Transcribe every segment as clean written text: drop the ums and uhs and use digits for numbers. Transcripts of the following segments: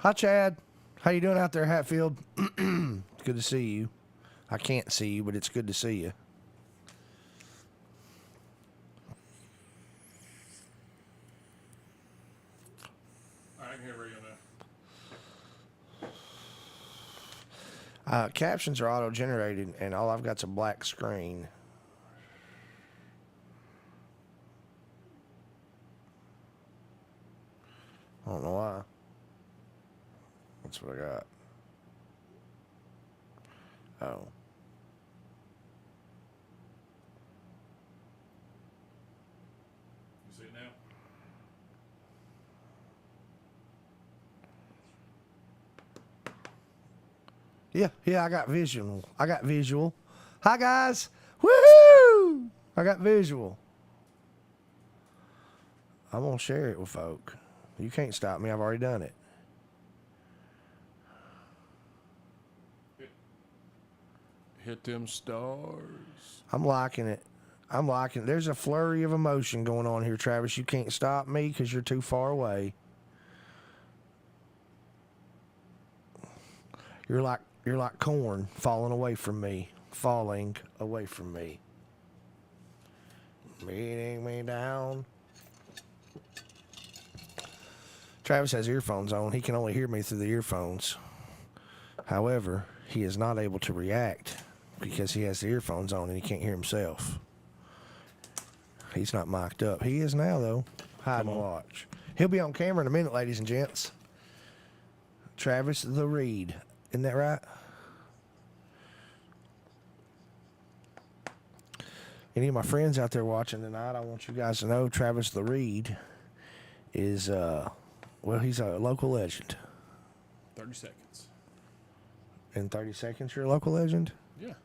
Hi, Chad. How you doing out there, Hatfield? Good to see you. I can't see you, but it's good to see you. All right, I can hear you now. Captions are auto-generated, and all I've got's a black screen. I don't know why. That's what I got. Oh. You see it now? Yeah, I got visual. Hi, guys. Woohoo! I got visual. I'm going to share it with folk. You can't stop me. I've already done it. Hit them stars. I'm liking it. There's a flurry of emotion going on here, Travis. You can't stop me because you're too far away. You're like corn falling away from me. Beating me down. Travis has earphones on. He can only hear me through the earphones. However, he is not able to react because he has the earphones on and he can't hear himself. He's not mic'd up. He is now, though. Hide and watch. He'll be on camera in a minute, ladies and gents. Travis the Reed. Isn't that right? Any of my friends out there watching tonight, I want you guys to know Travis the Reed is, well, he's a local legend. 30 seconds. In 30 seconds, you're a local legend? Yeah.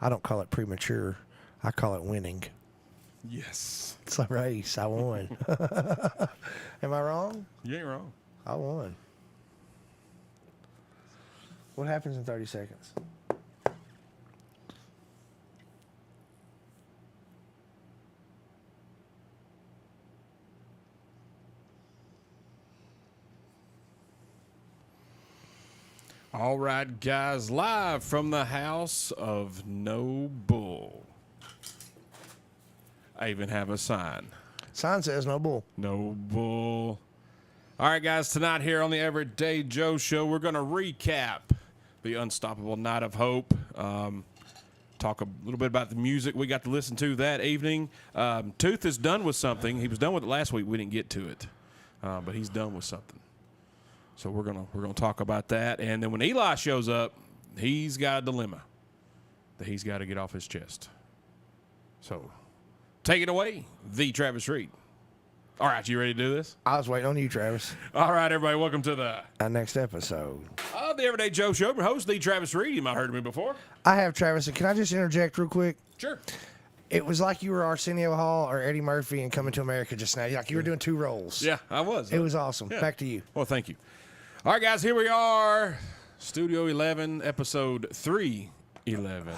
I don't call it premature. I call it winning. Yes. It's a race. I won. Am I wrong? You ain't wrong. I won. What happens in 30 seconds? All right, guys, live from the house of No Bull. I even have a sign. Sign says no bull. No Bull. All right, guys, tonight here on the Everyday Joe Show, we're going to recap the Unstoppable Night of Hope. Talk a little bit about the music we got to listen to that evening. Tooth is done with something. He was done with it last week. We didn't get to it, but he's done with something. So we're gonna talk about that. And then when Eli shows up, he's got a dilemma that he's got to get off his chest. So take it away, the Travis Reed. All right, you ready to do this? I was waiting on you, Travis. All right, everybody, welcome to the Our next episode. of the Everyday Joe Show. Your host, the Travis Reed. You might have heard of me before. I have, Travis. And can I just interject real quick? Sure. It was like you were Arsenio Hall or Eddie Murphy in Coming to America just now. Like you were doing two roles. Yeah, I was. It was awesome. Yeah. Back to you. Well, thank you. All right, guys, here we are. Studio 11, episode 311.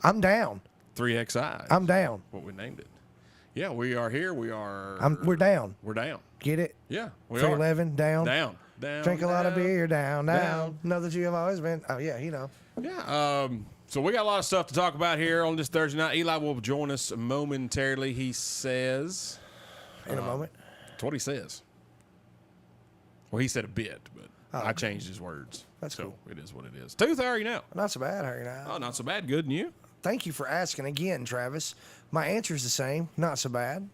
I'm down. 3XI. I'm down. What we named it. Yeah, we are here. We are. We're down. We're down. Get it? Yeah, we 311, down. Down. Drink a lot of down. beer, down. Down. Know that you have always been. Oh, yeah, you know. Yeah. So we got a lot of stuff to talk about here on this Thursday night. Eli will join us momentarily. He says. In a moment. That's what he says. Well, he said a bit, but I okay. changed his words. That's so cool. it is what it is. Tooth, how are you now? Not so bad, Harry. Now. Oh, not so bad. Good. And you? Thank you for asking again, Travis. My answer's the same. Not so bad.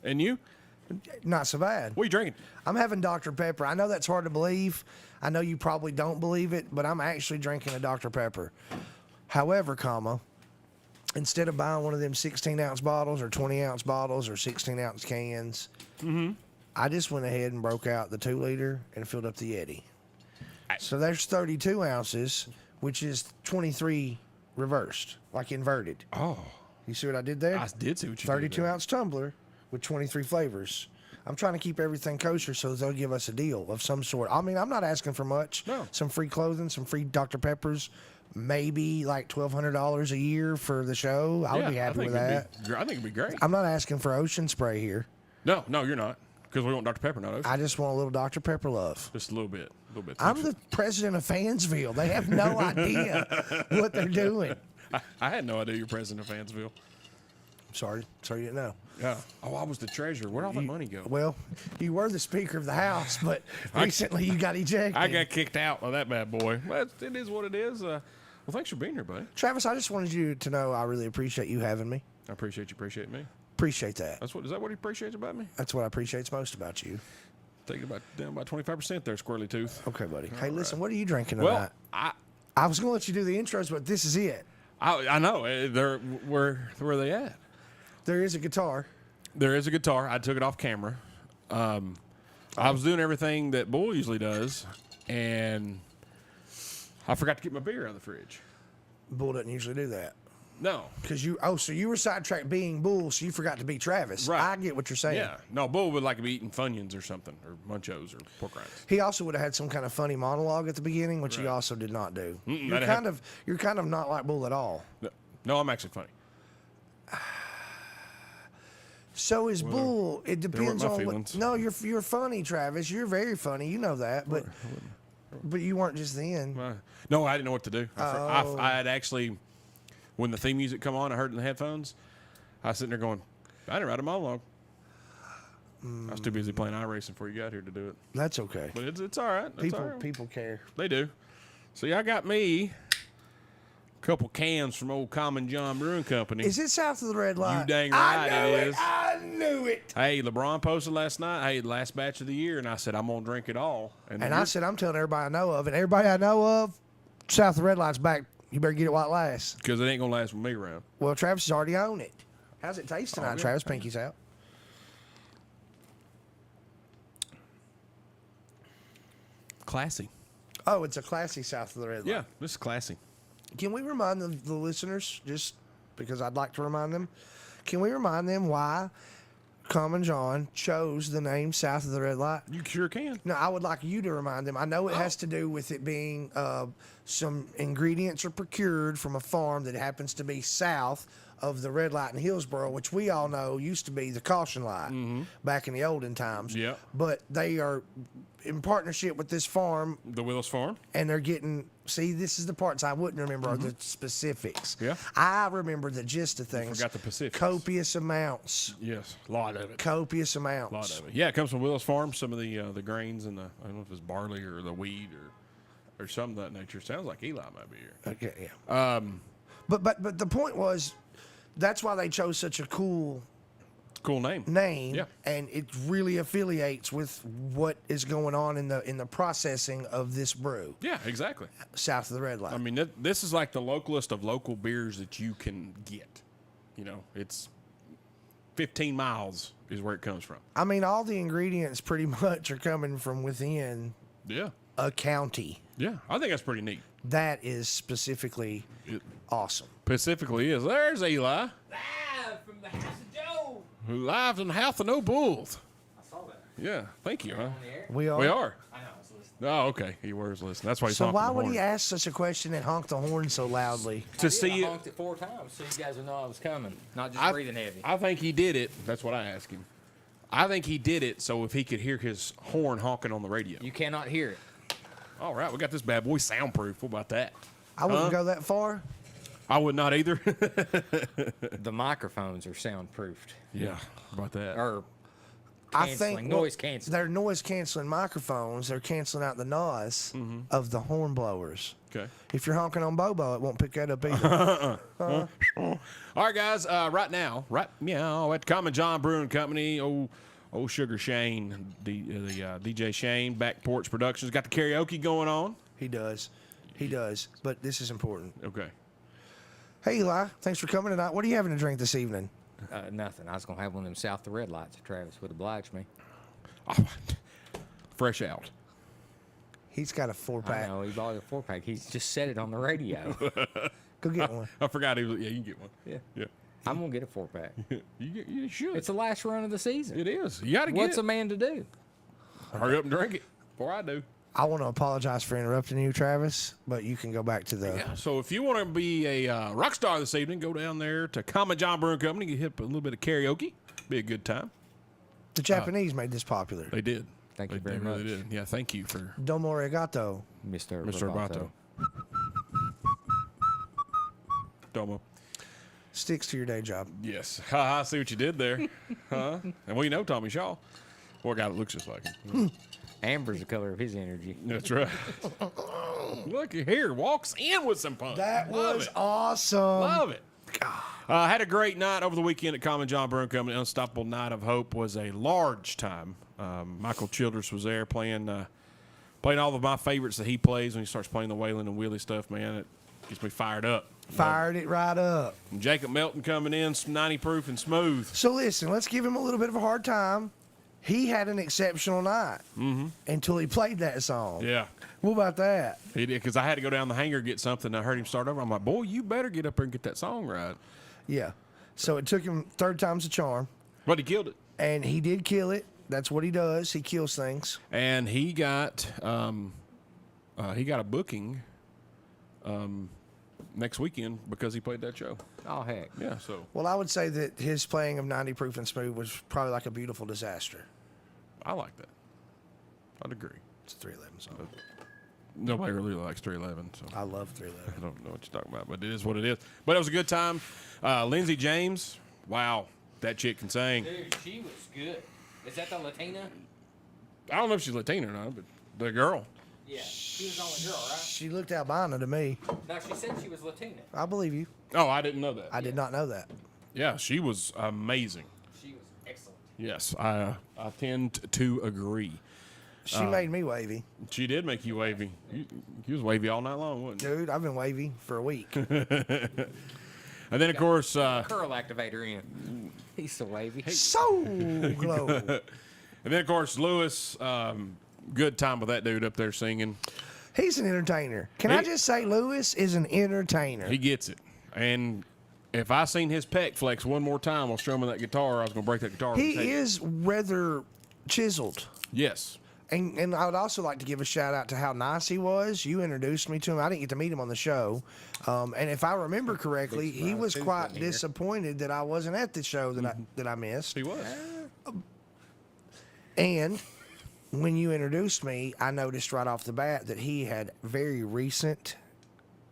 And you? Not so bad. What are you drinking? I'm having Dr. Pepper. I know that's hard to believe. I know you probably don't believe it, but I'm actually drinking a Dr. Pepper. However, instead of buying one of them 16-ounce bottles or 20-ounce bottles or 16-ounce cans, I just went ahead and broke out the 2-liter and filled up the Yeti. So there's 32 ounces, which is 23 reversed, like inverted. Oh. You see what I did there? I did see what you did 32 there. ounce tumbler with 23 flavors. I'm trying to keep everything kosher so they'll give us a deal of some sort. I mean, I'm not asking for much. No. Some free clothing, some free Dr. Peppers, maybe like $1,200 a year for the show. I would be happy with that. I think it'd be great. I'm not asking for ocean spray here. No, you're not. Because we want Dr. Pepper, not Ocean. I just want a little Dr. Pepper love. Just a little bit. I'm the president of Fansville. They have no idea what they're doing. I had no idea you're president of Fansville. Sorry you didn't know. Yeah. Oh, I was the treasurer. Where'd all that money go? Well, you were the Speaker of the House, but recently you got ejected. I got kicked out of that bad boy. Well, it is what it is. Well, thanks for being here, buddy. Travis, I just wanted you to know I really appreciate you having me. I appreciate you appreciating me. Appreciate that. Is that what he appreciates about me? That's what I appreciate most about you. Taking down about 25% there, Squirrely Tooth. Okay, buddy. Hey, listen, what are you drinking Well, tonight? I was going to let you do the intros, but this is it. I know. Where are they at? There is a guitar. There is a guitar. I took it off camera. I was doing everything that Bull usually does, and I forgot to get my beer out of the fridge. Bull doesn't usually do that. No. So you were sidetracked being Bull, so you forgot to be Travis. Right. I get what you're saying. Yeah. No, Bull would like to be eating Funyuns or something, or Munchos or pork rinds. He also would have had some kind of funny monologue at the beginning, which he Right. also did not do. Mm-mm, You're kind of not like Bull at all. No, I'm actually funny. So is Bull. It depends my on feelings. No, you're funny, Travis. You're very funny. You know that, but you weren't just then. No, I didn't know what to do. Oh. I had actually, when the theme music come on, I heard it in the headphones. I was sitting there going, I didn't write a monologue. I was too busy playing iRacing before you got here to do it. That's okay. But it's all right. It's all right. People care. They do. See, I got me a couple cans from old Common John Brewing Company. Is it south of the red light? You dang right it is. I knew it. Hey, LeBron posted last night, hey, last batch of the year, and I said, I'm going to drink it all. And I said, I'm telling everybody I know of, and everybody I know of, south of the red light's back. You better get it while it lasts. Because it ain't going to last with me around. Well, Travis has already owned it. How's it taste tonight, yeah. Travis? Pinky's out. Classy. Oh, it's a classy south of the red light. Yeah, this is classy. Can we remind the listeners, just because I'd like to remind them, can we remind them why Common John chose the name South of the Red Light? You sure can. No, I would like you to remind them. I know it has to do with it being some ingredients are procured from a farm that happens to be south of the red light in Hillsboro, which we all know used to be the caution light back in the olden times. Yeah. But they are in partnership with this farm, The Willis Farm. and they're getting. See, this is the parts I wouldn't remember are the specifics. Yeah. I remember the gist of things. forgot the specifics. Copious amounts. Yes, a lot of it. Copious amounts. A lot of it. Yeah, it comes from Willis Farm. Some of the grains and I don't know if it's barley or the wheat or something of that nature. Sounds like Eli might be here. Okay, yeah. But the point was, that's why they chose such a cool Cool name. name, and it really affiliates with what is going on in the processing of this brew, Yeah, exactly. south of the red light. I mean, this is like the localest of local beers that you can get. You know, it's 15 miles is where it comes from. I mean, all the ingredients pretty much are coming from within Yeah. a county. Yeah, I think that's pretty neat. That is specifically awesome. Specifically is there's Eli, Live from the House of Joe. who lives in the house of no bulls. I saw that. Yeah, thank you, huh? On the air. We are. We are. I know. I was listening. Oh, okay. He wears listening. That's why he's So honking why the would horn. he ask such a question and honk the horn so loudly? To I see it? honked it 4 times so you guys would know I was coming, not just I- breathing heavy. I think he did it. That's what I asked him. I think he did it so if he could hear his horn honking on the radio. You cannot hear it. All right, we got this bad boy soundproof. What about that? I wouldn't go that far. I would not either. The microphones are soundproofed. Yeah, about that. Or I canceling, think noise canceling. They're noise canceling microphones. They're canceling out the noise of the horn blowers. Okay. If you're honking on Bobo, it won't pick that up either. All right, guys. Right now, at Common John Brewing Company, old Sugar Shane, the DJ Shane, Back Porch Productions, got the karaoke going on. He does. But this is important. Okay. Hey, Eli, thanks for coming tonight. What are you having to drink this evening? Nothing. I was going to have one of them South the Red Lights if Travis would oblige me. Oh, fresh out. He's got a I 4-pack. know. He bought a 4-pack. He's just said it on the radio. Go get one. I forgot he was. Yeah, you can get one. Yeah. Yeah. I'm going to get a 4-pack. You should. It's the last run of the season. It is. You got to get What's it. a man to do? Hurry up and drink it before I do. I want to apologize for interrupting you, Travis, but you can go back to the. Yeah. So if you want to be a rock star this evening, go down there to Common John Brewing Company. You hit a little bit of karaoke. Be a good time. The Japanese made this popular. They did. Thank you They very really much. did. Yeah, thank you for Domo arigato. Mr. Mr. Roboto. Roboto. Domo. Sticks to your day job. Yes. I see what you did there. Huh? And we know Tommy Shaw. Poor guy that looks just like him. Amber's the color of his energy. That's right. Look here, walks in with some punch. That Love was it. awesome. Love it. Had a great night over the weekend at Common John Brewing Company. Unstoppable Night of Hope was a large time. Michael Childress was there playing all of my favorites that he plays when he starts playing the Waylon and Willie stuff. Man, it gets me fired up. Fired it right up. And Jacob Melton coming in, 90 proof and smooth. So listen, let's give him a little bit of a hard time. He had an exceptional night until he played that song. Yeah. What about that? He did, because I had to go down the hangar get something. I heard him start over. I'm like, boy, you better get up there and get that song right. Yeah. So it took him third time's a charm, But he killed it. and he did kill it. That's what he does. He kills things. And he got a booking next weekend because he played that show. Oh, heck. Yeah, so Well, I would say that his playing of 90 Proof and Smooth was probably like a beautiful disaster. I like that. I'd agree. It's a 311 song. Nobody really likes 311, so I love I 311. don't know what you're talking about, but it is what it is. But it was a good time. Lindsey James, wow, that chick can sing. Dude, she was good. Is that the Latina? I don't know if she's Latina or not, but the girl. Yeah, she was the only girl, right? She looked albino to me. No, she said she was Latina. I believe you. Oh, I didn't know that. I did not know that. Yeah, she was amazing. She was excellent. Yes, I tend to agree. She made me wavy. She did make you wavy. You was wavy all night long, wasn't you? Dude, I've been wavy for a week. And then, of course, Curl activator in. He's so wavy. So glow. and then of course, Lewis. Good time with that dude up there singing. He's an entertainer. Can I just say Lewis is an entertainer? He gets it. And if I seen his pec flex one more time while strumming that guitar, I was going to break that guitar. He with his head. is rather chiseled. Yes. And I would also like to give a shout out to how nice he was. You introduced me to him. I didn't get to meet him on the show. And if I remember correctly, he was quite disappointed that I wasn't at the show that I missed. He was. And when you introduced me, I noticed right off the bat that he had very recent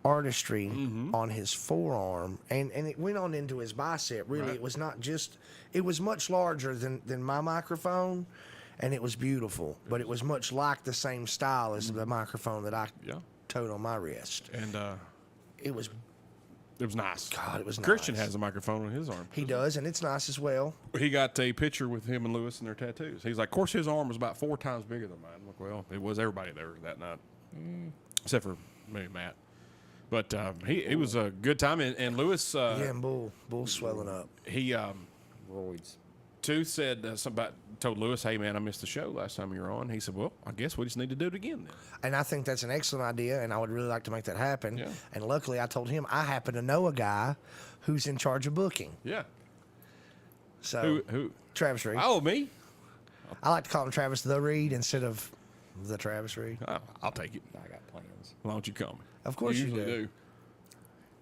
artistry on his forearm, and it went on into his bicep. Really, Right. it was not just. It was much larger than my microphone, and it was beautiful. But it was much like the same style as the microphone that I Yeah. toed on my wrist. And It was. it was nice. God, it was Christian nice. has a microphone on his arm. He does, and it's nice as well. He got a picture with him and Lewis and their tattoos. He's like, of course, his arm was about 4 times bigger than mine. I'm like, well, it was everybody there that night, except for maybe Matt. But it was a good time, and Lewis, Yeah, and bull swelling up. he Roids. too said somebody told Lewis, hey man, I missed the show last time you were on. He said, well, I guess we just need to do it again then. And I think that's an excellent idea, and I would really like to make that happen. Yeah. And luckily, I told him I happen to know a guy who's in charge of booking. Yeah. So Who? Travis Reed. Oh, me? I like to call him Travis the Reed instead of the Travis Reed. Oh, I'll take it. I got plans. Why don't you call me? Of course you usually do.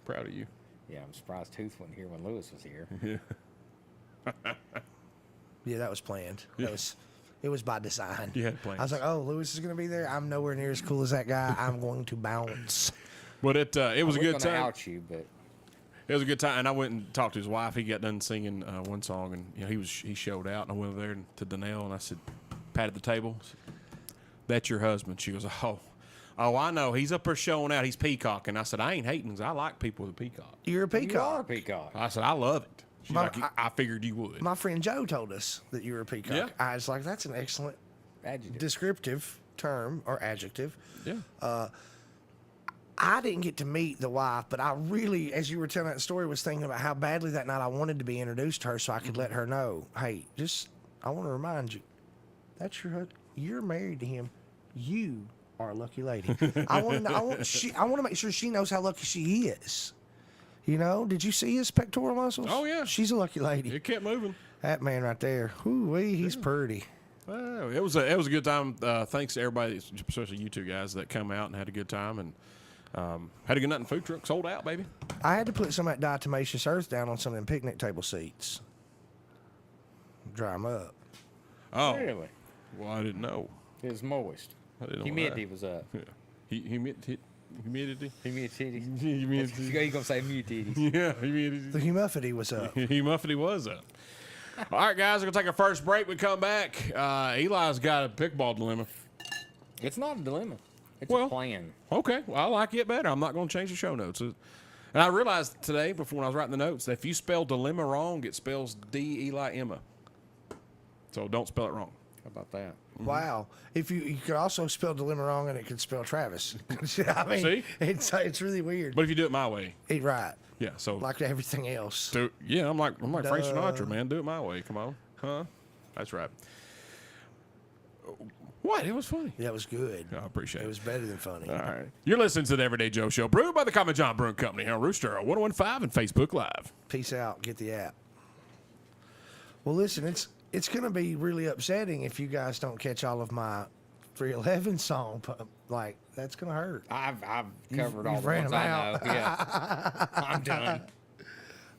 Proud of you. Yeah, I'm surprised Tooth wasn't here when Lewis was here. Yeah, that was planned. It was by design. You had plans. I was like, oh, Lewis is going to be there. I'm nowhere near as cool as that guy. I'm going to bounce. But it was a We're good gonna time. out you, but It was a good time, and I went and talked to his wife. He got done singing one song, and he showed out. And I went over there to Danelle, and I said, patted the table. Said, that's your husband. She goes, oh, I know. He's up there showing out. He's peacocking. I said, I ain't hating. 'Cause I like people with a peacock. You're a you are a peacock. peacock. I said, I love it. She's But like, I figured you would. My friend Joe told us that you were a peacock. Yeah. I was like, that's an excellent Adjective. descriptive term or adjective. Yeah. I didn't get to meet the wife, but I really, as you were telling that story, was thinking about how badly that night I wanted to be introduced to her so I could let her know, hey, I want to remind you, that's your husband. You're married to him. You are a lucky lady. I want to make sure she knows how lucky she is. You know, did you see his pectoral muscles? Oh, yeah. She's a lucky lady. It kept moving. That man right there. Whoo-wee, he's pretty. Well, it was a good time. Thanks to everybody, especially you two guys that come out and had a good time, and had a good night in the food truck. Sold out, baby. I had to put some of that diatomaceous earth down on some of them picnic table seats. Dry them up. Oh, Really? well, I didn't know. It was moist. I didn't know Humidity that. was up. Yeah. Humidity. Humidity. Humidity. You gonna say humidity? Yeah, humidity. The humidity was up. Humidity was up. All right, guys, we're gonna take our first break. We come back. Eli's got a pickleball dilemma. It's not a dilemma. It's Well, a plan. Okay, well, I like it better. I'm not going to change the show notes. And I realized today, before when I was writing the notes, that if you spell dilemma wrong, it spells D Eli Emma. So don't spell it wrong. How about that? Wow. If you could also spell dilemma wrong and it could spell Travis. I mean, See? it's really weird. But if you do it my way, Right. yeah. So Like everything else. yeah, I'm like Frank Duh. Sinatra, man. Do it my way. Come on, huh? That's right. What? It was funny. That was good. I appreciate it. It was better than funny. All right. You're listening to the Everyday Joe Show, brewed by the Common John Brewing Company here on Rooster 1015 and Facebook Live. Peace out. Get the app. Well, listen, it's going to be really upsetting if you guys don't catch all of my 311 song. Like, that's going to hurt. I've covered all you've the ran ones them I out. know. Yeah, I'm done.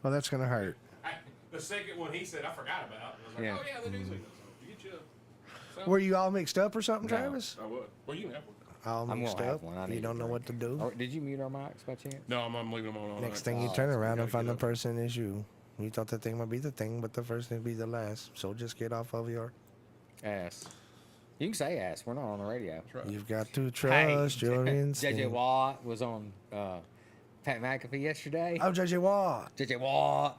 Well, that's going to hurt. The second one he said I forgot about. I was like, Yeah. oh, yeah, the news league. Get you Were you all mixed up or something, No. Travis? I would. Well, you can have one. All I'm mixed gonna have up. one. I You need don't a know drink. what to do. Or, did you mute our mics by chance? No, I'm leaving them on. all Next night. thing you Oh, turn so around gotta and find get the up. person is you. You thought that thing might be the thing, but the first thing be the last. So just get off of your. Ass. You can say ass. We're not on the radio. Right. You've got to trust your JJ instinct. Watt was on Pat McAfee yesterday. Oh, JJ Watt. JJ Watt.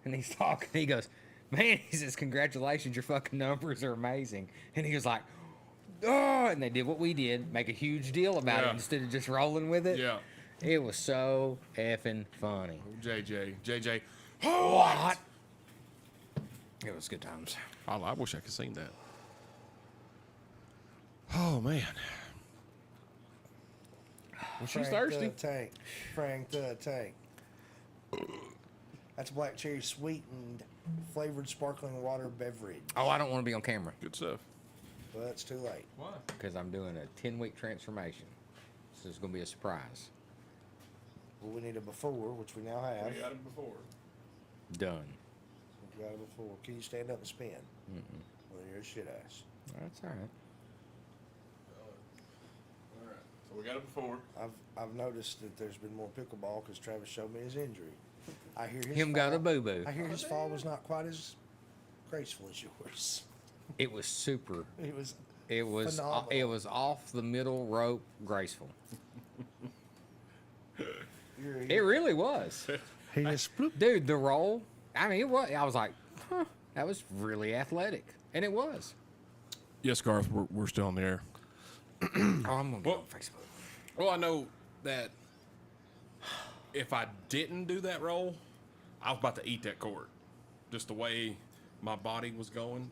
And he's talking. He goes, man, he says, congratulations, your fucking numbers are amazing. And he was like, oh, and they did what we did, make a huge deal about Yeah. it instead of just rolling with it. Yeah. It was so effing funny. JJ. What? It was good times. I wish I could sing that. Oh, man. Well, she's thirsty. The tank. Frank the Tank. That's black cherry sweetened flavored sparkling water beverage. Oh, I don't want to be on camera Good stuff. Well, it's too late. Why? because I'm doing a 10-week transformation. So it's going to be a surprise. Well, we need a before, which we now have. We got it before. Done. We got a before. Can you stand up and spin? Well, you're a shit ass. That's all right. All right. So we got it before. I've noticed that there's been more pickleball because Travis showed me his injury. I hear his Him fall, got a boo-boo. I hear his fall was not quite as graceful as yours. It was super. It was. It was Phenomenal. it was off the middle rope graceful. It really was. He just bloop. Dude, the roll, I mean, it was, I was like, huh, that was really athletic. And it was. Yes, Garth, we're still on the air. Oh, I'm going to go Well- on Facebook. Well, I know that if I didn't do that roll, I was about to eat that cord. Just the way my body was going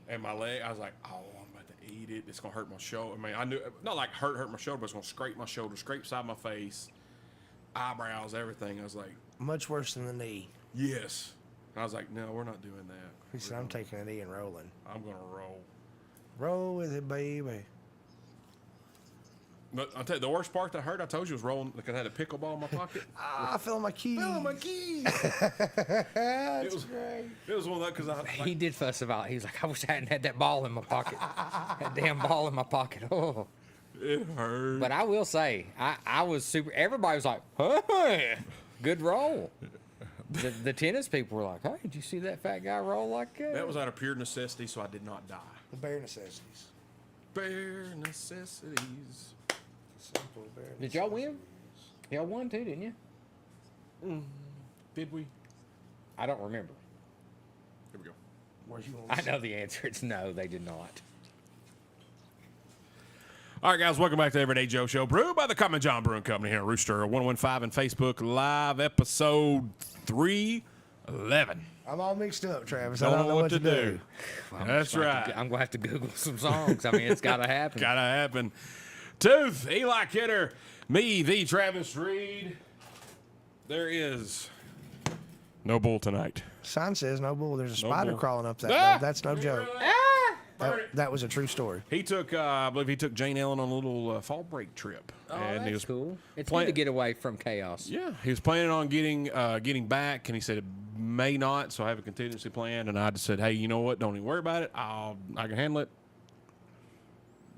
and my leg, I was like, oh, I'm about to eat it. It's going to hurt my shoulder. I mean, I knew, not like hurt my shoulder, but it's going to scrape my shoulder, scrape side of my face, eyebrows, everything. I was like, Much worse than the knee. yes. And I was like, no, we're not doing that. He said, I'm taking a knee and rolling. I'm going to roll. Roll with it, baby. But I'll tell you, the worst part that hurt, I told you, was rolling because I had a pickleball in my pocket. Ah, I fell on my keys. keys. That's It was- great. It was one of those because I He did fuss about it. He was like, I wish I hadn't had that ball in my pocket. That damn ball in my pocket. Oh. it hurt. But I will say, I was super, everybody was like, hey, good roll. The tennis people were like, hey, did you see that fat guy roll like that? That was out of pure necessity, so I did not die. The bare necessities. Bare necessities. Simple bare Did y'all win? Y'all won too, didn't you? Did we? I don't remember. Here we go. Where you I know the answer. It's no, they did not. All right, guys, welcome back to the Everyday Joe Show, brewed by the Common John Brewing Company here at Rooster 1015 and Facebook Live, episode 311. I'm all mixed up, Travis. Don't I don't know what to do. do. Well, That's right. I'm going to have to Google some songs. I mean, it's got to happen. Gotta happen. Tooth, Eli Kidder, me, the Travis Reed. There is no bull tonight. Sign says no bull. There's a No spider bull. crawling up that Ah! road. That's no joke. That was a true story. He took, I believe he took Jane Ellen on a little fall break trip. Oh, and he that's was cool. It's plan- good to get away from chaos. Yeah, he was planning on getting back, and he said it may not, so I have a contingency plan. And I just said, hey, you know what? Don't even worry about it. I can handle it.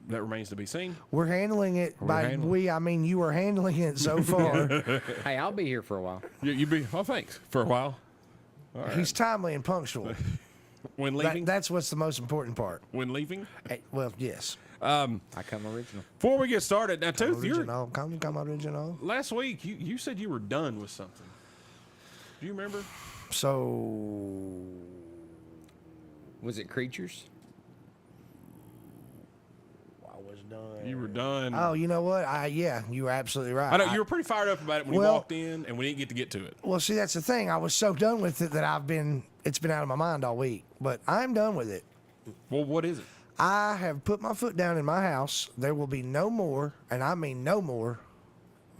That remains to be seen. We're handling it I mean you are handling it so far. Hey, I'll be here for a while. You be thanks for a while. All right. He's timely and punctual. When leaving. That's what's the most important part. When leaving. Well, yes. I come original. Before we get started, now Tooth, Original. Come original. last week you said you were done with something. Do you remember? So Was it creatures? I was done. You were done. Oh, you know what? Yeah, you were absolutely right. I know you were pretty fired up about it when you Well- walked in, and we didn't get to it. Well, see, that's the thing. I was so done with it that it's been out of my mind all week. But I'm done with it. Well, what is it? I have put my foot down in my house. There will be no more, and I mean no more,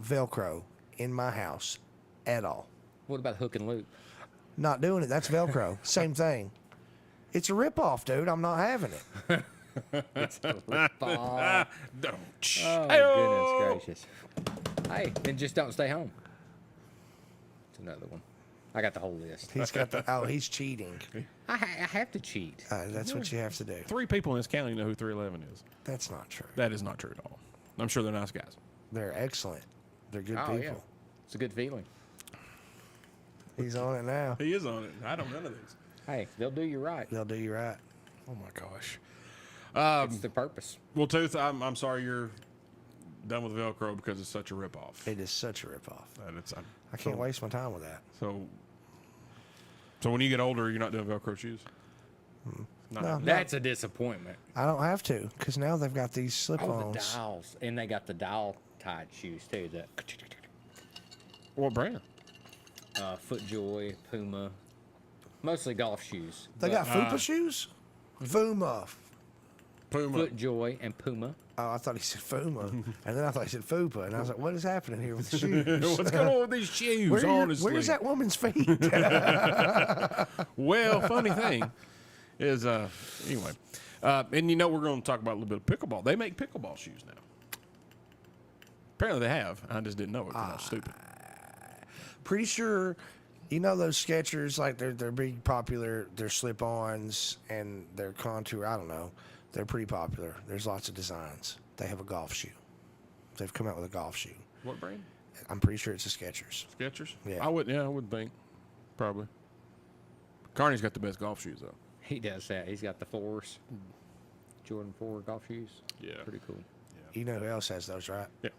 Velcro in my house at all. What about hook and loop? Not doing it. That's Velcro. Same thing. It's a ripoff, dude. I'm not having it. It's a rip-off. Don't. Oh, Hey-oh! goodness gracious. Hey, then just don't stay home. It's another one. I got the whole list. He's got the. Oh, he's cheating. I have to cheat. That's what you have to do. 3 people in this county know who 311 is. That's not true. That is not true at all. I'm sure they're nice guys. They're excellent. They're good Oh, people. yeah. It's a good feeling. He's on it now. He is on it. I don't know none of these. Hey, they'll do you right. They'll do you right. Oh my gosh. It's the purpose. Well, Tooth, I'm sorry you're done with Velcro because it's such a ripoff. It is such a ripoff. And it's, I can't waste my time with that. So when you get older, you're not doing Velcro shoes? Not No. That's a disappointment. I don't have to because now they've got these Oh, the slip-ons. dials. And they got the dial tied shoes, too. The What brand? FootJoy, Puma. Mostly golf shoes. They got Fupa shoes? Fuma. Puma. FootJoy and Puma. Oh, I thought he said Fuma. And then I thought he said Fupa. And I was like, what is happening here with the shoes? What's going on with these shoes, honestly? Where's that woman's feet? Well, funny thing is, anyway, and you know we're going to talk about a little bit of pickleball. They make pickleball shoes now. Apparently they have. I just didn't know it because I was stupid. Pretty sure, you know those Skechers, like they're big popular. They're slip-ons and they're contour. I don't know. They're pretty popular. There's lots of designs. They have a golf shoe. They've come out with a golf shoe. What brand? I'm pretty sure it's a Skechers. Skechers? Yeah. I wouldn't think. Probably. Carney's got the best golf shoes, though. He does that. He's got the 4s. Jordan 4 golf shoes. Yeah. Pretty cool. You know who else has those, right? Yeah.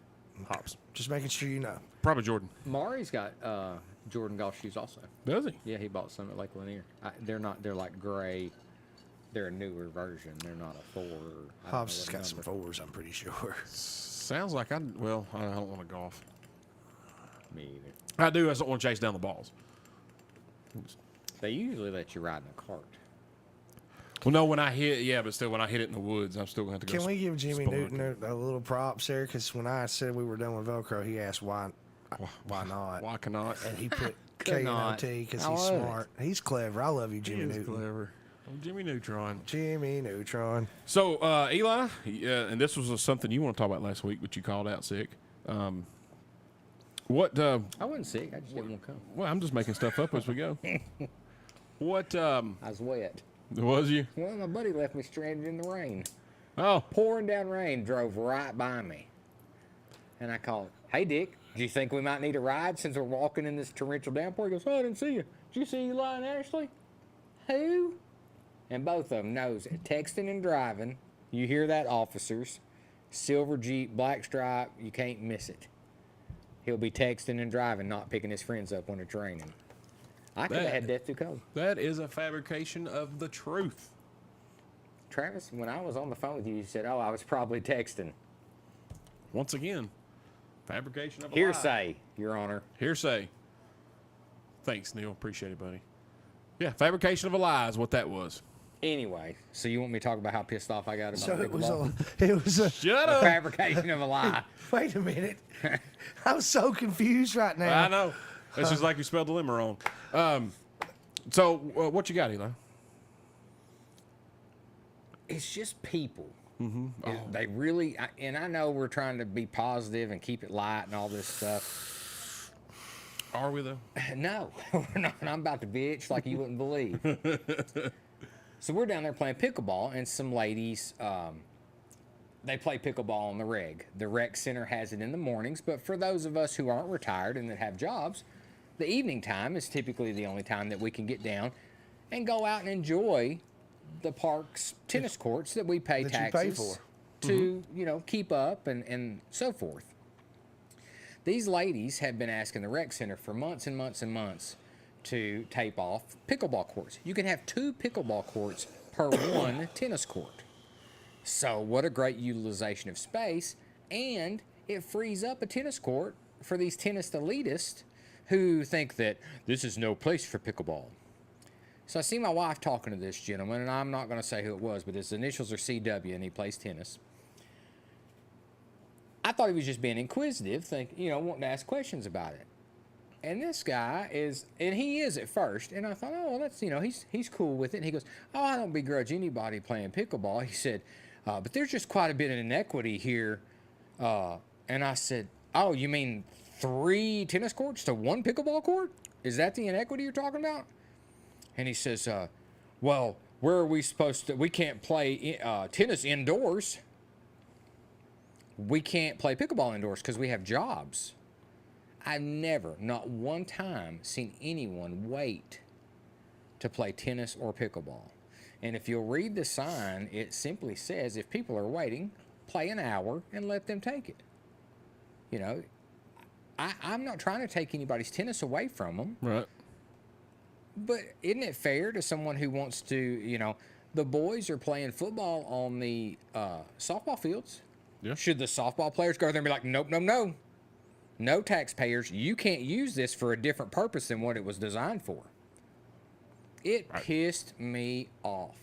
Hops. Just making sure you know. Probably Jordan. Mari's got Jordan golf shoes also. Does he? Yeah, he bought some at Lake Lanier. They're like gray. They're a newer version. They're not a 4. Hobbs has got some 4s, I'm pretty sure. Sounds like I don't want to golf. Me either. I do. I just don't want to chase down the balls. They usually let you ride in a cart. Well, no, when I hit, but still, when I hit it in the woods, I'm still going to have to go. Can we give Jimmy spelunking. Newton a little props there? Because when I said we were done with Velcro, he asked why not. Why cannot? And he put Could not. K-N-O-T because I he's love it. smart. He's clever. I love you, He Jimmy is Newton. clever. I'm Jimmy Neutron. Jimmy Neutron. So, Eli, and this was something you want to talk about last week, but you called out sick. What? I wasn't sick. I just didn't want to come. Well, I'm just making stuff up as we go. What? I was wet. Was you? Well, my buddy left me stranded in the rain. Oh, Pouring down rain, drove right by me. And I called, hey, Dick, do you think we might need a ride since we're walking in this torrential downpour? He goes, oh, I didn't see you. Did you see Eli and Ashley? Who? And both of them knows texting and driving. You hear that, officers? Silver Jeep, black stripe, you can't miss it. He'll be texting and driving, not picking his friends up when it's raining. I could have had death too cold. that is a fabrication of the truth. Travis, when I was on the phone with you, you said, oh, I was probably texting. Once again, fabrication of a lie. Hearsay, Your Honor. Hearsay. Thanks, Neil. Appreciate it, buddy. Yeah, fabrication of a lie is what that was. Anyway, so you want me to talk about how pissed off I got about So it pickleball? was a. Shut A up. fabrication of a lie. Wait a minute. I'm so confused right now. I know. It's just like you spelled the lemon wrong. So what you got, Eli? it's just people. They really, and I know we're trying to be positive and keep it light and all this stuff. Are we though? No, we're not. I'm about to bitch like you wouldn't believe. So we're down there playing pickleball, and some ladies, they play pickleball on the reg. The rec center has it in the mornings, but for those of us who aren't retired and that have jobs, the evening time is typically the only time that we can get down and go out and enjoy the park's tennis courts that we pay That you taxes pay for. to, keep up and so forth. These ladies have been asking the rec center for months and months and months to tape off pickleball courts. You can have 2 pickleball courts per 1 tennis court. So what a great utilization of space, and it frees up a tennis court for these tennis elitists who think that this is no place for pickleball. So I see my wife talking to this gentleman, and I'm not going to say who it was, but his initials are CW, and he plays tennis. I thought he was just being inquisitive, wanting to ask questions about it. And this guy is, and he is at first, and I thought, oh, well, that's, he's cool with it. And he goes, oh, I don't begrudge anybody playing pickleball. He said, but there's just quite a bit of inequity here. And I said, oh, you mean 3 tennis courts to 1 pickleball court? Is that the inequity you're talking about? And he says, well, where are we supposed to? We can't play tennis indoors. We can't play pickleball indoors because we have jobs. I've never, not one time, seen anyone wait to play tennis or pickleball. And if you'll read the sign, it simply says, if people are waiting, play an hour and let them take it. I'm not trying to take anybody's tennis away from them. Right. But isn't it fair to someone who wants to, the boys are playing football on the softball fields. Yeah. Should the softball players go there and be like, nope, no, no. No, taxpayers, you can't use this for a different purpose than what it was designed for. It pissed me off.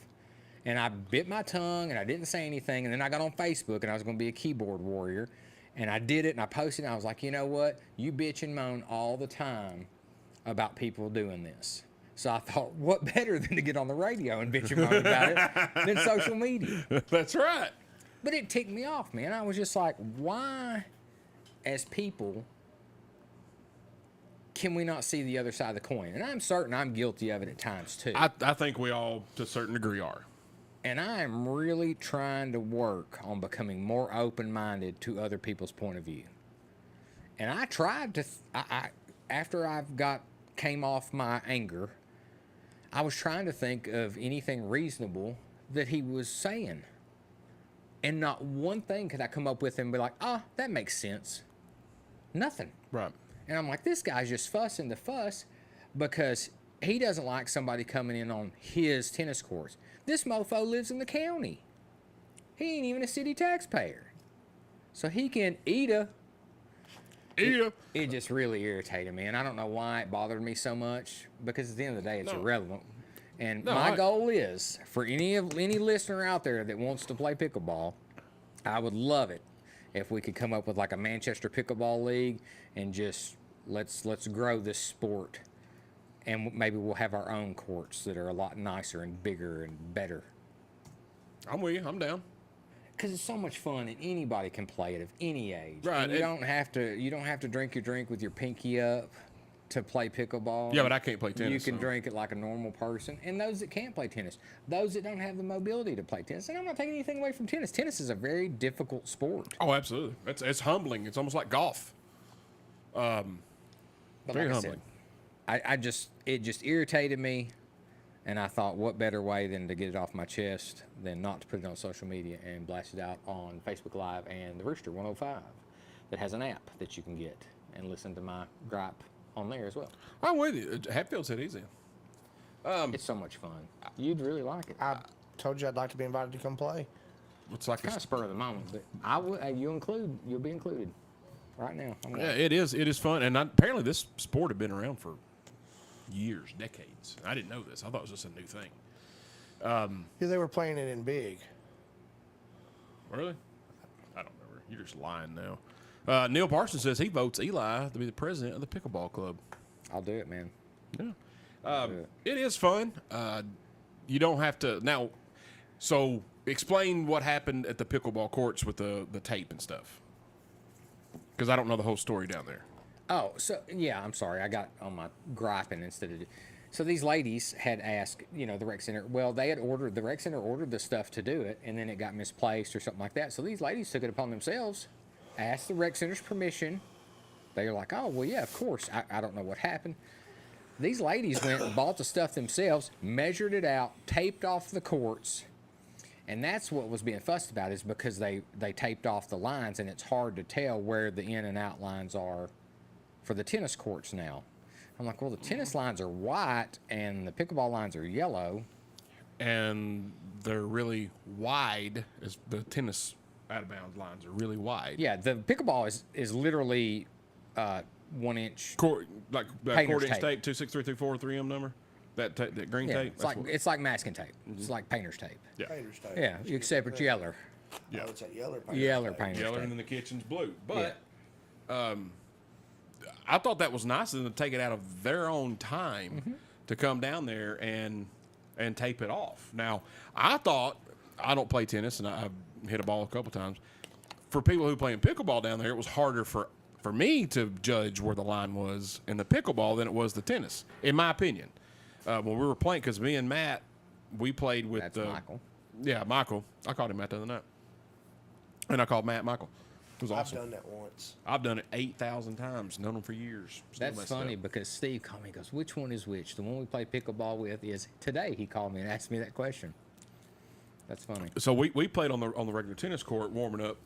And I bit my tongue and I didn't say anything. And then I got on Facebook and I was going to be a keyboard warrior. And I did it and I posted and I was like, you know what? You bitch and moan all the time about people doing this. So I thought, what better than to get on the radio and bitch and moan about it than social media? That's right. But it ticked me off, man. I was just like, why, as people, can we not see the other side of the coin? And I'm certain I'm guilty of it at times, too. I think we all, to a certain degree, are. And I am really trying to work on becoming more open-minded to other people's point of view. And I tried to, after came off my anger, I was trying to think of anything reasonable that he was saying. And not one thing could I come up with and be like, that makes sense. Nothing. Right. And I'm like, this guy's just fussing the fuss because he doesn't like somebody coming in on his tennis courts. This mofo lives in the county. He ain't even a city taxpayer. So he can eat a... It just really irritated me, and I don't know why it bothered me so much, because at the end of the day, it's irrelevant. And my goal is, for any listener out there that wants to play pickleball, I would love it if we could come up with like a Manchester Pickleball League and just let's grow this sport, and maybe we'll have our own courts that are a lot nicer and bigger and better. I'm with you. I'm down. Because it's so much fun, and anybody can play it of any age. Right. And you don't have to drink your drink with your pinky up to play pickleball. Yeah, but I can't play tennis. You can so. drink it like a normal person. And those that can't play tennis, those that don't have the mobility to play tennis. And I'm not taking anything away from tennis. Tennis is a very difficult sport. Oh, absolutely. It's humbling. It's almost like golf. But very like humbling. I said, it just irritated me. And I thought, what better way than to get it off my chest than not to put it on social media and blast it out on Facebook Live and the Rooster 105 that has an app that you can get and listen to my gripe on there as well. I'm with you. Hatfield said easy. It's so much fun. You'd really like it. I told you I'd like to be invited to come play. It's like Kind of spur of the moment, but I will. You'll be included right now. yeah, it is. It is fun, and apparently this sport had been around for years, decades. I didn't know this. I thought it was just a new thing. Yeah, they were playing it in big. Really? I don't remember. You're just lying now. Neil Parsons says he votes Eli to be the president of the pickleball club. I'll do it, man. Yeah. It is fun. You don't have to now. So explain what happened at the pickleball courts with the tape and stuff. Because I don't know the whole story down there. Oh, so yeah, I'm sorry. I got on my griping instead of. So these ladies had asked, the rec center. Well, the rec center ordered the stuff to do it, and then it got misplaced or something like that. So these ladies took it upon themselves, asked the rec center's permission. They were like, oh, well, yeah, of course. I don't know what happened. These ladies went and bought the stuff themselves, measured it out, taped off the courts. And that's what was being fussed about, is because they taped off the lines, and it's hard to tell where the in and out lines are for the tennis courts now. I'm like, well, the tennis lines are white and the pickleball lines are yellow. And they're really wide, as the tennis out of bounds lines are really wide. Yeah, the pickleball is literally 1 inch. Court, like Painter's court inch tape. tape, 26334 3M number. That green Yeah, tape. it's like masking tape. It's like painter's tape. Yeah. Painter's tape. Yeah, except it's yeller. Yeah. Oh, it's that yeller painter's Yeller tape. painter's Yellow, tape. and then the kitchen's blue. But I thought that was nice of them to take it out of their own time to come down there and tape it off. Now, I thought, I don't play tennis, and I've hit a ball a couple times. For people who play in pickleball down there, it was harder for me to judge where the line was in the pickleball than it was the tennis, in my opinion. When we were playing, because me and Matt, we played with That's Michael. Yeah, Michael. I called him Matt the other night, and I called Matt Michael. It was I've awesome. done that once. I've done it 8,000 times. Known him for years. Still That's messed funny up. because Steve called me and goes, which one is which? The one we play pickleball with is today. He called me and asked me that question. That's funny. So we played on the regular tennis court warming up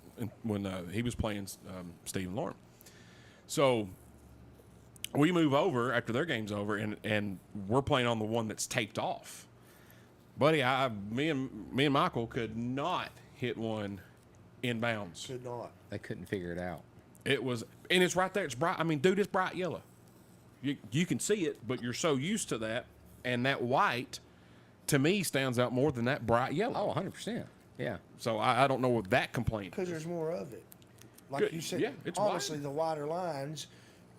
when he was playing Steve and Lauren. So we move over after their game's over, and we're playing on the one that's taped off. Buddy, me and Michael could not hit one inbounds. Could not. They couldn't figure it out. It was, and it's right there. It's bright. I mean, dude, it's bright yellow. You can see it, but you're so used to that, and that white, to me, stands out more than that bright yellow. Oh, 100%. Yeah. So I don't know what that complaint. Because there's more of it. Like Good. you said, Yeah, it's obviously wide. the wider lines,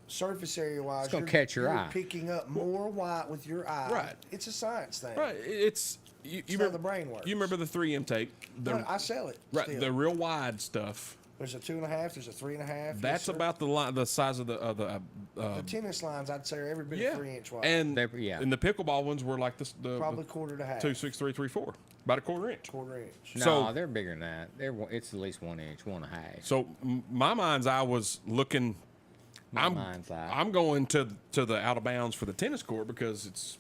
surface area wise, It's gonna catch your eye. picking up more white with your eye. Right. It's a science thing. Right. It's you It's how the brain works. You remember the 3M tape? No, I sell it. Right. Still. The real wide stuff. There's a 2.5. There's a 3.5. Yes, That's sir. about the size of the the tennis lines. I'd say are every bit yeah. of 3 inch wide. And Yeah. and the pickleball ones were like the probably quarter to half. 26334, about a quarter inch. Quarter inch. No, So- they're bigger than that. It's at least 1 inch, 1.5. So my mind's eye was looking. mind's eye. I'm going to the out of bounds for the tennis court because it's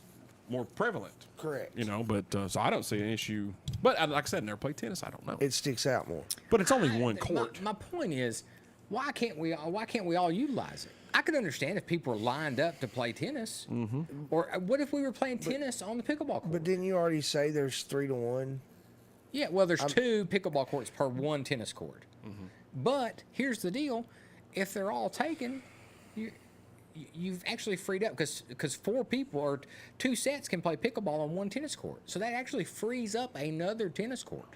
more prevalent. Correct. You know, but so I don't see an issue. But like I said, never played tennis. I don't know. It sticks out more. But it's only one court. My point is, why can't we all utilize it? I could understand if people are lined up to play tennis. Mm-hmm. Or what if we were playing tennis on the pickleball court? But didn't you already say there's 3 to 1? Yeah, well, there's 2 pickleball courts per 1 tennis court. Mm-hmm. But here's the deal: if they're all taken, you've actually freed up because 4 people or 2 sets can play pickleball on 1 tennis court. So that actually frees up another tennis court.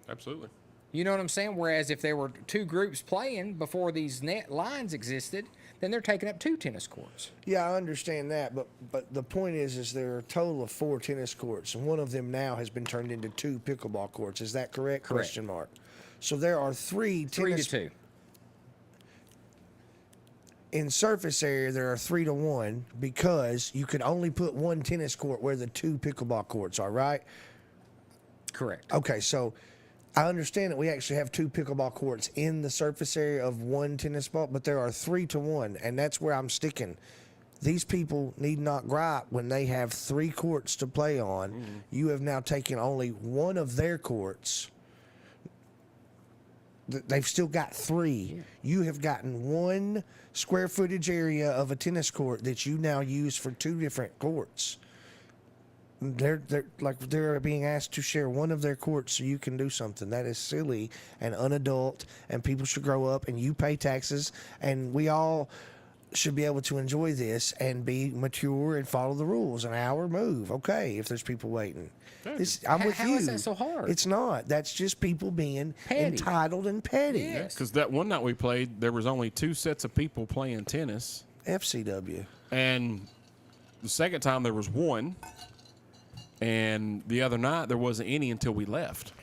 Absolutely. You know what I'm saying? Whereas if there were 2 groups playing before these net lines existed, then they're taking up 2 tennis courts. Yeah, I understand that, but the point is there are a total of 4 tennis courts, and one of them now has been turned into 2 pickleball courts. Is that correct? Correct. Question mark. So there are 3 3 tennis. to 2. In surface area, there are 3 to 1 because you could only put 1 tennis court where the 2 pickleball courts are, right? Correct. Okay, so I understand that we actually have 2 pickleball courts in the surface area of 1 tennis ball, but there are 3 to 1, and that's where I'm sticking. These people need not gripe when they have 3 courts to play on. Mm-hmm. You have now taken only one of their courts. They've still got 3. Yeah. You have gotten 1 square footage area of a tennis court that you now use for 2 different courts. They're being asked to share one of their courts so you can do something. That is silly and unadult, and people should grow up, and you pay taxes, and we all should be able to enjoy this and be mature and follow the rules. An hour move, okay, if there's people waiting. I'm with How you. is that so hard? It's not. That's just people being Petty. entitled and petty. Yes. Because that one night we played, there was only 2 sets of people playing tennis, FCW. and the second time there was 1, and the other night there wasn't any until we left.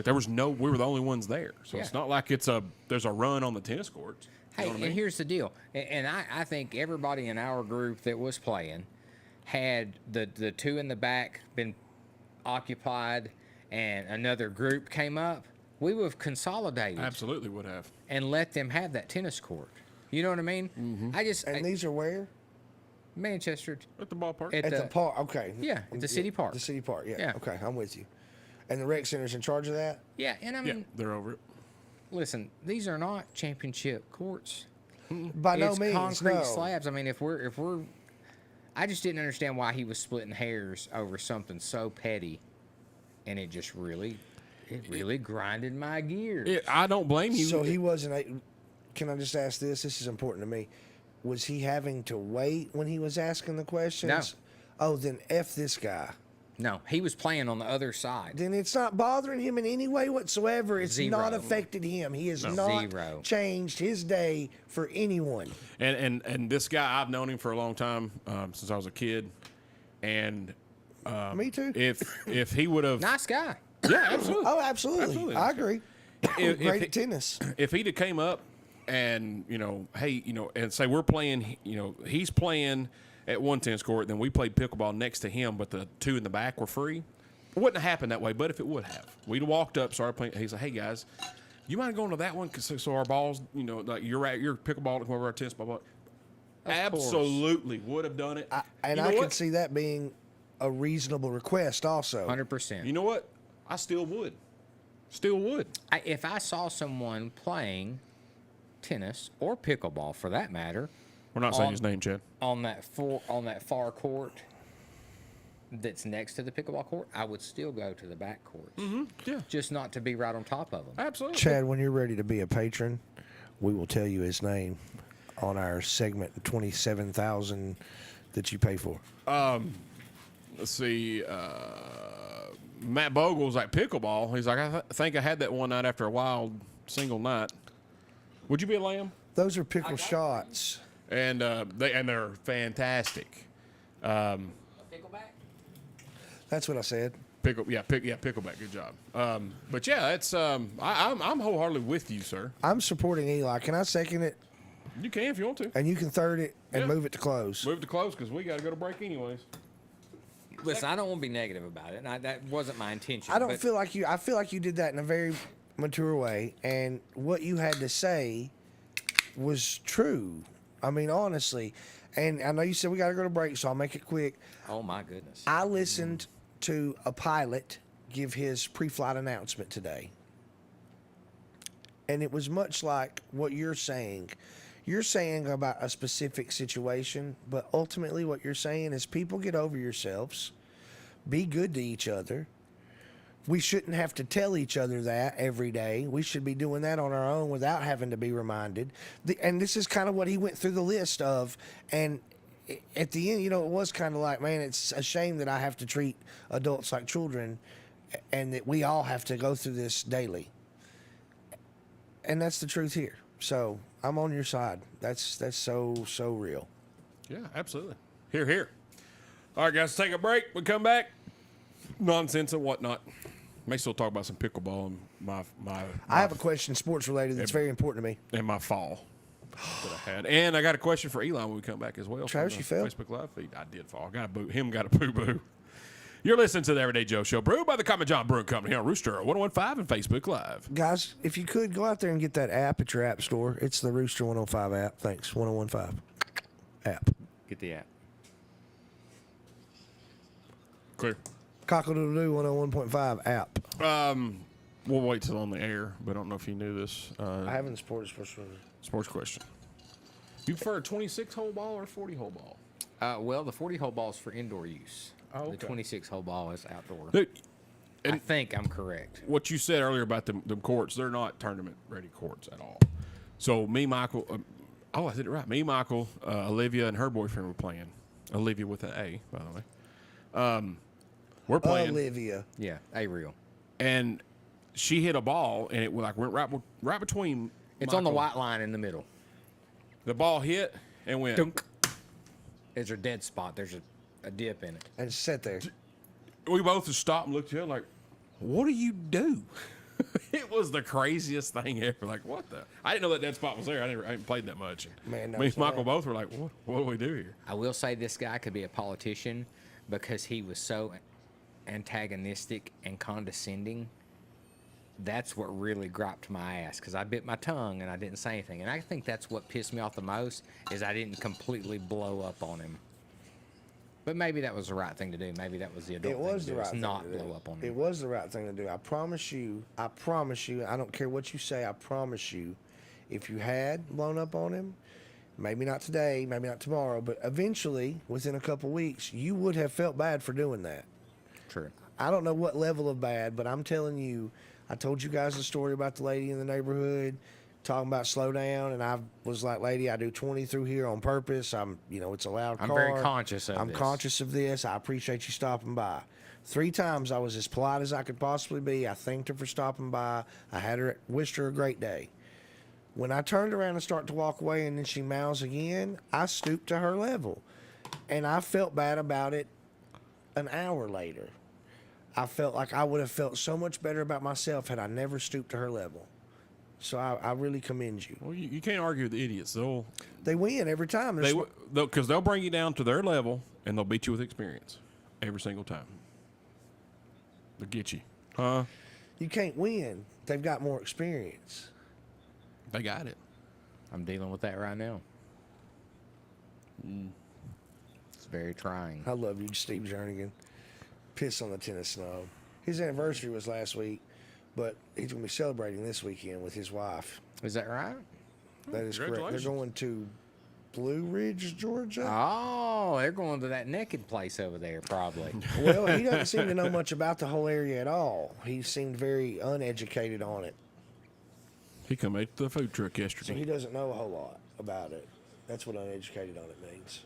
Like we were the only ones there. So it's not like there's a run on the tennis courts. You Hey, know what I mean? and here's the deal. And I think everybody in our group that was playing had the two in the back been occupied and another group came up, we would have consolidated Absolutely would have. and let them have that tennis court. You know what I mean? Mm-hmm. And these are where? Manchester. At the ballpark. At At the park. Okay. Yeah, at the city park. The city park. Yeah. Yeah. Okay, I'm with you. And the rec center's in charge of that. Yeah, and I yeah, mean, they're over it. listen, these are not championship courts. By no It's means. concrete No. slabs. I mean, if we're, I just didn't understand why he was splitting hairs over something so petty, and it just really grinded my gears. I don't blame you. So he wasn't. Can I just ask this? This is important to me. Was he having to wait when he was asking the questions? No. Oh, then F this guy. No, he was playing on the other side. Then it's not bothering him in any way whatsoever. It's Zero. not affected him. He has not Zero. changed his day for anyone. And this guy, I've known him for a long time, since I was a kid. And Me too. if he would have, Nice guy. yeah, absolutely. Oh, absolutely. I agree. If- Great if- at tennis. If he'd have came up and hey, and say we're playing, he's playing at one tennis court, then we played pickleball next to him, but the two in the back were free. It wouldn't have happened that way, but if it would have, we'd have walked up, started playing. He said, "Hey guys, you mind going to that one? So our balls, like you're at your pickleball, come over our tennis ball." Absolutely would have done it. I can see that being a reasonable request also. 100%. You know what? I still would. Still would. If I saw someone playing tennis or pickleball, for that matter, We're not saying his name, Chad. on that far court that's next to the pickleball court, I would still go to the back courts. Yeah. Just not to be right on top of them. Absolutely. Chad, when you're ready to be a patron, we will tell you his name on our segment 27,000 that you pay for. Let's see. Matt Bogle's at pickleball. He's like, I think I had that one night after a wild single night. Would you be a lamb? Those are pickle shots. And they're fantastic. Pickleback? That's what I said. Pickleback. Good job. But yeah, it's I'm wholeheartedly with you, sir. I'm supporting Eli. Can I second it? You can if you want to. And you can third it and Yeah. move it to close. Move to close because we got to go to break anyways. Listen, I don't want to be negative about it. And that wasn't my intention. I don't but feel like you. I feel like you did that in a very mature way, and what you had to say was true. I mean, honestly. And I know you said we got to go to break, so I'll make it quick. Oh, my goodness. I listened to a pilot give his pre-flight announcement today, and it was much like what you're saying. You're saying about a specific situation, but ultimately what you're saying is people get over yourselves, be good to each other. We shouldn't have to tell each other that every day. We should be doing that on our own without having to be reminded. And this is kind of what he went through the list of. And at the end, it was kind of like, man, it's a shame that I have to treat adults like children and that we all have to go through this daily. And that's the truth here. So I'm on your side. That's so real. Yeah, absolutely. Here. All right, guys, take a break. We come back. Nonsense and whatnot. May still talk about some pickleball and my I have a question, sports related, that's very important to me. and my fall that I had. And I got a question for Eli when we come back as well. Travis, from you the fell? Facebook Live feed. I did fall. Got a boo-boo. You're listening to the Everyday Joe Show, brewed by the Common John Brewing Company here on Rooster 1015 and Facebook Live. Guys, if you could, go out there and get that app at your app store. It's the Rooster 105 app. Thanks. 1015 app. Get the app. Clear. Cockle-doodle-doo 101.5 app. We'll wait till on the air, but I don't know if you knew this. I haven't supported sports. Sports question. You prefer a 26-hole ball or a 40-hole ball? Well, the 40-hole ball is for indoor use. Oh, The okay. 26-hole ball is outdoor. Dude, I think I'm correct. what you said earlier about them courts, they're not tournament-ready courts at all. So me, Michael, I did it right. Me, Michael, Olivia, and her boyfriend were playing. Olivia with an A, by the way. We're playing, Olivia. Yeah, A-real. and she hit a ball, and it went right between. It's on the Michael. white line in the middle. The ball hit and went. Dunk. There's a dead spot. There's a dip in it. And sit there. We both just stopped and looked at her like, "What do you do?" It was the craziest thing ever. Like, what the? I didn't know that dead spot was there. I hadn't played that much. Man, no me and Michael fun. both were like, what do we do here? I will say this guy could be a politician because he was so antagonistic and condescending. That's what really griped my ass because I bit my tongue and I didn't say anything. And I think that's what pissed me off the most is I didn't completely blow up on him. But maybe that was the right thing to do. Maybe that was the adult It was thing the to do. right Is thing not to do. blow up on It him. was the right thing to do. I promise you. I don't care what you say. I promise you. If you had blown up on him, maybe not today, maybe not tomorrow, but eventually, within a couple weeks, you would have felt bad for doing that. True. I don't know what level of bad, but I'm telling you, I told you guys the story about the lady in the neighborhood talking about slow down, and I was like, lady, I do 20 through here on purpose. It's a loud car. I'm very conscious of I'm this. conscious of this. I appreciate you stopping by. 3 times I was as polite as I could possibly be. I thanked her for stopping by. Wished her a great day. When I turned around and started to walk away and then she mouths again, I stooped to her level. And I felt bad about it an hour later. I felt like I would have felt so much better about myself had I never stooped to her level. So I really commend you. Well, you can't argue with the idiots. They win every time. Because they'll bring you down to their level and they'll beat you with experience every single time. They'll get you. Huh? You can't win. They've got more experience. They got it. I'm dealing with that right now. It's very trying. I love you, Steve Jernigan. Piss on the tennis snob. His anniversary was last week, but he's going to be celebrating this weekend with his wife. Is that right? That is correct. They're Congratulations. going to Blue Ridge, Georgia. Oh, they're going to that naked place over there, probably. Well, he doesn't seem to know much about the whole area at all. He seemed very uneducated on it. He come ate the food truck So yesterday. he doesn't know a whole lot about it. That's what uneducated on it means.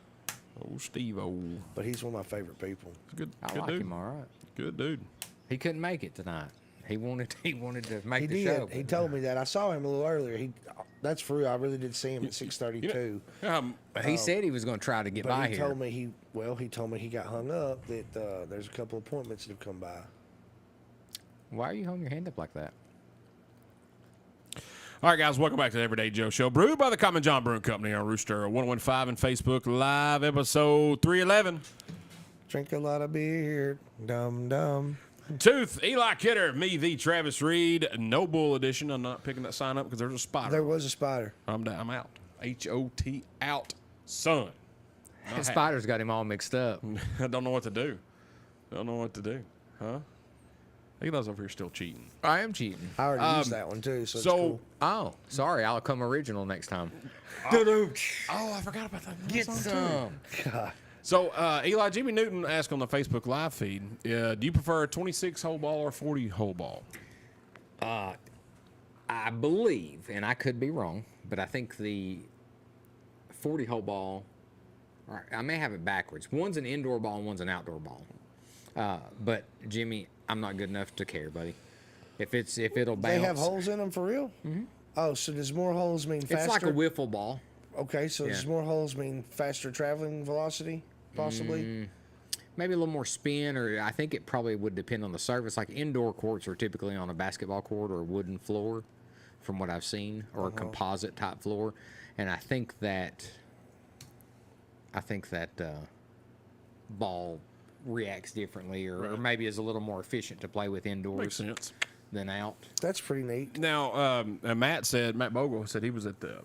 Oh, Steve-O. But he's one of my favorite people. Good, I good like dude. him all right. Good dude. He couldn't make it tonight. He wanted to make He the did. show. He told me that. I saw him a little earlier. That's for real. I really did see him at 6:32. But he said he was going to try to get But by he here. told me he told me he got hung up. That there's a couple appointments that have come by. Why are you holding your hand up like that? All right, guys, welcome back to the Everyday Joe Show. Brewed by the Common John Brewing Company on Rooster 1015 and Facebook Live, episode 311. Drink a lot of beer, dum dum. Tooth, Eli Kidder, me, the Travis Reed, No Bull Edition. I'm not picking that sign up because there's a spider. There was a spider. I'm out. HOT out, son. The spider's got him all mixed up. I don't know what to do. Huh? Eli's over here still cheating. I am cheating. I already used that one too. So, it's cool. Oh, sorry. I'll come original next time. Oh, I forgot about that. Get some. God. So, Eli, Jimmy Newton asked on the Facebook live feed, do you prefer a 26-hole ball or 40-hole ball? I believe, and I could be wrong, but I think the 40-hole ball, or I may have it backwards. One's an indoor ball and one's an outdoor ball. But Jimmy, I'm not good enough to care, buddy. If it'll bounce, They have holes in them for real? Mm-hmm. Oh, so does more holes mean faster? It's like a wiffle ball. Okay, so does Yeah. more holes mean faster traveling velocity, possibly? Maybe a little more spin, or I think it probably would depend on the surface. Like indoor courts are typically on a basketball court or a wooden floor, from what I've seen, or a composite type floor. And I think that ball reacts differently, or maybe is a little more efficient to play with indoors Makes sense. than out. That's pretty neat. Now, Matt Bogle said he was at the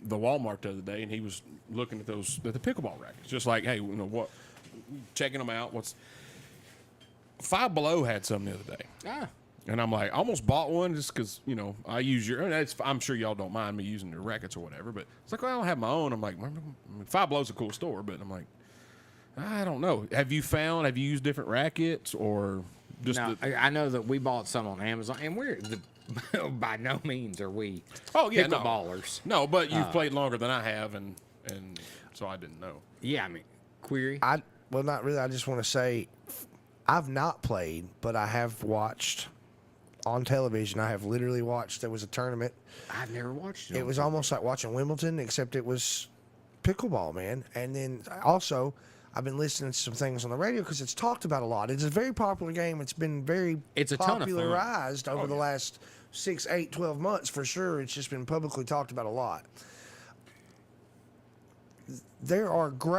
Walmart the other day, and he was looking at the pickleball rackets, just like, hey, what, checking them out. Five Below had some the other day, and I'm like, I almost bought one just because I use I'm sure y'all don't mind me using your rackets or whatever, but it's like, well, I don't have my own. I'm like, Five Below's a cool store, but I'm like, I don't know. Have you used different rackets or just? Now, I know that we bought some on Amazon, and by no means are we pickleballers. No, but you've played longer than I have, and so I didn't know. Yeah, I mean, query. Well, not really. I just want to say I've not played, but I have watched on television. I have literally watched. There was a tournament. I've never watched it. It was almost like watching Wimbledon, except it was pickleball, man. And then also, I've been listening to some things on the radio because it's talked about a lot. It's a very popular game. It's been very It's a ton of fun. popularized over the last 6, 8, 12 months for sure. It's just been publicly talked about a lot. There are great